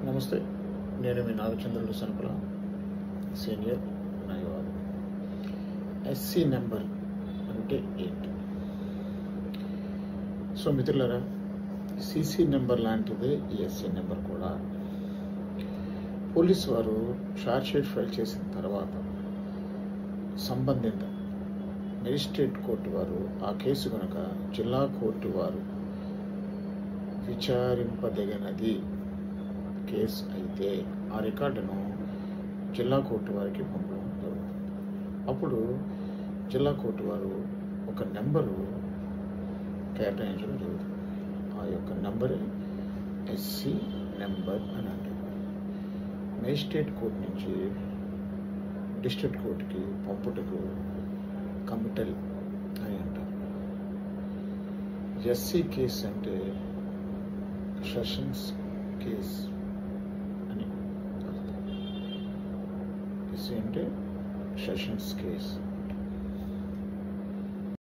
నమస్తే, నేను మీ నాగచంద్రుడు సనపల సీనియర్ న్యాయవాది. ఎస్సీ నెంబర్ అంటే ఏంటి? సో మిత్రులారా, సీసీ నెంబర్ లాంటిదే ఈ ఎస్సీ నెంబర్ కూడా. పోలీసు వారు ఛార్జ్షీట్ ఫైల్ చేసిన తర్వాత సంబంధిత మెజిస్ట్రేట్ కోర్టు వారు ఆ కేసు కనుక జిల్లా కోర్టు వారు విచారింపదగినది కేసు అయితే ఆ రికార్డును జిల్లా కోర్టు వారికి పంపడం జరుగుతుంది. అప్పుడు జిల్లా కోర్టు వారు ఒక నెంబరు కేటాయించడం జరుగుతుంది. ఆ యొక్క నెంబరే ఎస్సీ నెంబర్ అని అంటారు. మేజిస్ట్రేట్ కోర్టు నుంచి డిస్ట్రిక్ట్ కోర్టుకి పంపుటకు కమిటల్ అని అంటారు. ఎస్సీ కేసు అంటే సెషన్స్ కేస్ అని అర్థం. ఎస్సీ అంటే సెషన్స్ కేస్.